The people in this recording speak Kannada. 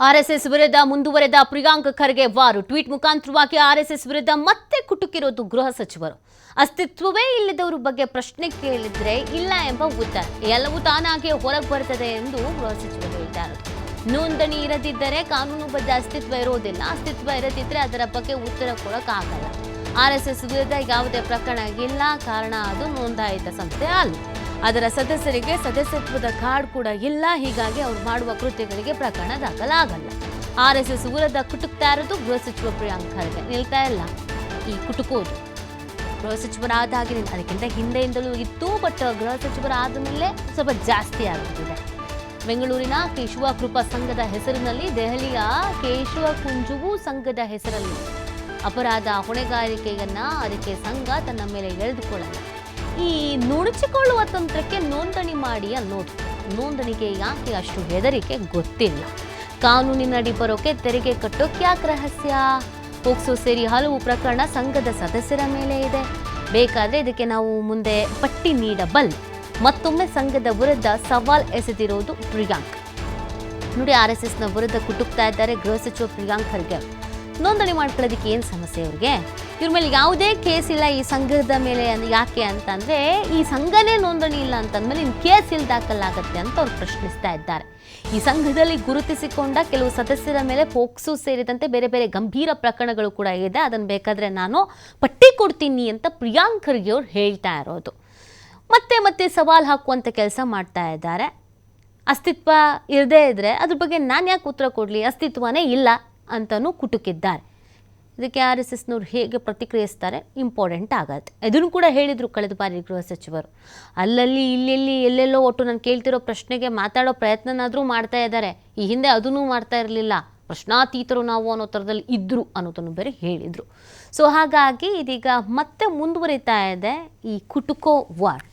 ಆರ್ಎಸ್ಎಸ್ ವಿರುದ್ಧ ಮುಂದುವರೆದ ಪ್ರಿಯಾಂಕ್ ಖರ್ಗೆ ವಾರು ಟ್ವೀಟ್ ಮುಖಾಂತರವಾಗಿ ಆರ್ಎಸ್ಎಸ್ ವಿರುದ್ಧ ಮತ್ತೆ ಕುಟುಕಿರೋದು ಗೃಹ ಸಚಿವರು. ಅಸ್ತಿತ್ವವೇ ಇಲ್ಲದವರ ಬಗ್ಗೆ ಪ್ರಶ್ನೆ ಕೇಳಿದ್ರೆ ಇಲ್ಲ ಎಂಬ ಉತ್ತರ ಎಲ್ಲವೂ ತಾನಾಗೆ ಹೊರಗೆ ಬರ್ತದೆ ಎಂದು ಗೃಹ ಸಚಿವರು ಹೇಳಿದ್ದಾರೆ. ನೋಂದಣಿ ಇರದಿದ್ದರೆ ಕಾನೂನುಬದ್ಧ ಅಸ್ತಿತ್ವ ಇರೋದಿಲ್ಲ, ಅಸ್ತಿತ್ವ ಇರದಿದ್ದರೆ ಅದರ ಬಗ್ಗೆ ಉತ್ತರ ಕೊಡೋಕ್ಕಾಗಲ್ಲ. ಆರ್ಎಸ್ಎಸ್ ವಿರುದ್ಧ ಯಾವುದೇ ಪ್ರಕರಣ ಇಲ್ಲ, ಕಾರಣ ಅದು ನೋಂದಾಯಿತ ಸಂಸ್ಥೆ ಅಲ್ಲ, ಅದರ ಸದಸ್ಯರಿಗೆ ಸದಸ್ಯತ್ವದ ಕಾರ್ಡ್ ಕೂಡ ಇಲ್ಲ, ಹೀಗಾಗಿ ಅವ್ರು ಮಾಡುವ ಕೃತ್ಯಗಳಿಗೆ ಪ್ರಕರಣ ದಾಖಲಾಗಲ್ಲ. ಆರ್ಎಸ್ಎಸ್ ವಿರುದ್ಧ ಕುಟುಕ್ತಾ ಇರೋದು ಗೃಹ ಸಚಿವ ಪ್ರಿಯಾಂಕ್ ಖರ್ಗೆ. ನಿಲ್ತಾ ಇಲ್ಲ ಈ ಕುಟುಕೋದು. ಗೃಹ ಸಚಿವರಾದಾಗಿನಿಂದ, ಅದಕ್ಕಿಂತ ಹಿಂದೆಯಿಂದಲೂ ಇತ್ತು, ಬಟ್ ಗೃಹ ಸಚಿವರಾದ ಮೇಲೆ ಸ್ವಲ್ಪ ಜಾಸ್ತಿ ಆಗುತ್ತಿದೆ. ಬೆಂಗಳೂರಿನ ಕೇಶವ ಕೃಪಾ ಸಂಘದ ಹೆಸರಿನಲ್ಲಿ ದೆಹಲಿಯ ಕೇಶವ ಕುಂಜುವು ಸಂಘದ ಹೆಸರಲ್ಲಿ ಅಪರಾಧ ಹೊಣೆಗಾರಿಕೆಯನ್ನ ಅದಕ್ಕೆ ಸಂಘ ತನ್ನ ಮೇಲೆ ಎಳೆದುಕೊಳ್ಳಲ್ಲ. ಈ ನುಣುಚಿಕೊಳ್ಳುವ ತಂತ್ರಕ್ಕೆ ನೋಂದಣಿ ಮಾಡಿ ಅನ್ನೋದು. ನೋಂದಣಿಗೆ ಯಾಕೆ ಅಷ್ಟು ಹೆದರಿಕೆ ಗೊತ್ತಿಲ್ಲ. ಕಾನೂನಿನಡಿ ಬರೋಕೆ ತೆರಿಗೆ ಕಟ್ಟೋಕೆ ಯಾಕೆ ರಹಸ್ಯ? ಪೋಕ್ಸೋ ಸೇರಿ ಹಲವು ಪ್ರಕರಣ ಸಂಘದ ಸದಸ್ಯರ ಮೇಲೆ ಇದೆ. ಬೇಕಾದ್ರೆ ಇದಕ್ಕೆ ನಾವು ಮುಂದೆ ಪಟ್ಟಿ ನೀಡಬಲ್ಲೆ. ಮತ್ತೊಮ್ಮೆ ಸಂಘದ ವಿರುದ್ಧ ಸವಾಲ್ ಎಸೆದಿರೋದು ಪ್ರಿಯಾಂಕ್. ನೋಡಿ, ಆರ್ಎಸ್ಎಸ್ನ ವಿರುದ್ಧ ಕುಟುಕ್ತಾ ಇದ್ದಾರೆ ಗೃಹ ಸಚಿವ ಪ್ರಿಯಾಂಕ್ ಖರ್ಗೆ. ನೋಂದಣಿ ಮಾಡ್ಕೊಳ್ಳೋದಕ್ಕೆ ಏನು ಸಮಸ್ಯೆ ಅವ್ರಿಗೆ? ಇವ್ರ ಮೇಲೆ ಯಾವುದೇ ಕೇಸ್ ಇಲ್ಲ ಈ ಸಂಘದ ಮೇಲೆ. ಯಾಕೆ ಅಂತಂದರೆ ಈ ಸಂಘನೇ ನೋಂದಣಿ ಇಲ್ಲ ಅಂತಂದಮೇಲೆ ಇನ್ನು ಕೇಸ್ ಇಲ್ಲಿ ದಾಖಲಾಗತ್ತೆ ಅಂತ ಅವ್ರು ಪ್ರಶ್ನಿಸ್ತಾ ಇದ್ದಾರೆ. ಈ ಸಂಘದಲ್ಲಿ ಗುರುತಿಸಿಕೊಂಡ ಕೆಲವು ಸದಸ್ಯರ ಮೇಲೆ ಪೋಕ್ಸೋ ಸೇರಿದಂತೆ ಬೇರೆ ಬೇರೆ ಗಂಭೀರ ಪ್ರಕರಣಗಳು ಕೂಡ ಇದೆ. ಅದನ್ನು ಬೇಕಾದರೆ ನಾನು ಪಟ್ಟಿ ಕೊಡ್ತೀನಿ ಅಂತ ಪ್ರಿಯಾಂಕ್ ಖರ್ಗೆ ಅವ್ರು ಹೇಳ್ತಾ ಇರೋದು. ಮತ್ತೆ ಸವಾಲು ಹಾಕುವಂಥ ಕೆಲಸ ಮಾಡ್ತಾ ಇದ್ದಾರೆ. ಅಸ್ತಿತ್ವ ಇರದೇ ಇದ್ದರೆ ಅದ್ರ ಬಗ್ಗೆ ನಾನು ಯಾಕೆ ಉತ್ತರ ಕೊಡಲಿ, ಅಸ್ತಿತ್ವನೇ ಇಲ್ಲ ಅಂತಲೂ ಕುಟುಕಿದ್ದಾರೆ. ಇದಕ್ಕೆ ಆರ್ಎಸ್ಎಸ್ನವ್ರು ಹೇಗೆ ಪ್ರತಿಕ್ರಿಯಿಸ್ತಾರೆ ಇಂಪಾರ್ಟೆಂಟ್ ಆಗತ್ತೆ. ಇದನ್ನು ಕೂಡ ಹೇಳಿದರು ಕಳೆದ ಬಾರಿ ಗೃಹ ಸಚಿವರು. ಅಲ್ಲಲ್ಲಿ ಇಲ್ಲೆಲ್ಲಿ ಎಲ್ಲೆಲ್ಲೋ ಒಟ್ಟು ನಾನು ಕೇಳ್ತಿರೋ ಪ್ರಶ್ನೆಗೆ ಮಾತಾಡೋ ಪ್ರಯತ್ನನಾದರೂ ಮಾಡ್ತಾ ಇದ್ದಾರೆ. ಈ ಹಿಂದೆ ಅದನ್ನೂ ಮಾಡ್ತಾ ಇರಲಿಲ್ಲ, ಪ್ರಶ್ನಾತೀತರು ನಾವು ಅನ್ನೋ ಥರದಲ್ಲಿ ಇದ್ದರು ಅನ್ನೋದನ್ನು ಬೇರೆ ಹೇಳಿದರು. ಸೊ ಹಾಗಾಗಿ ಇದೀಗ ಮತ್ತೆ ಮುಂದುವರಿತಾ ಇದೆ ಈ ಕುಟುಕೋ ವಾರ್.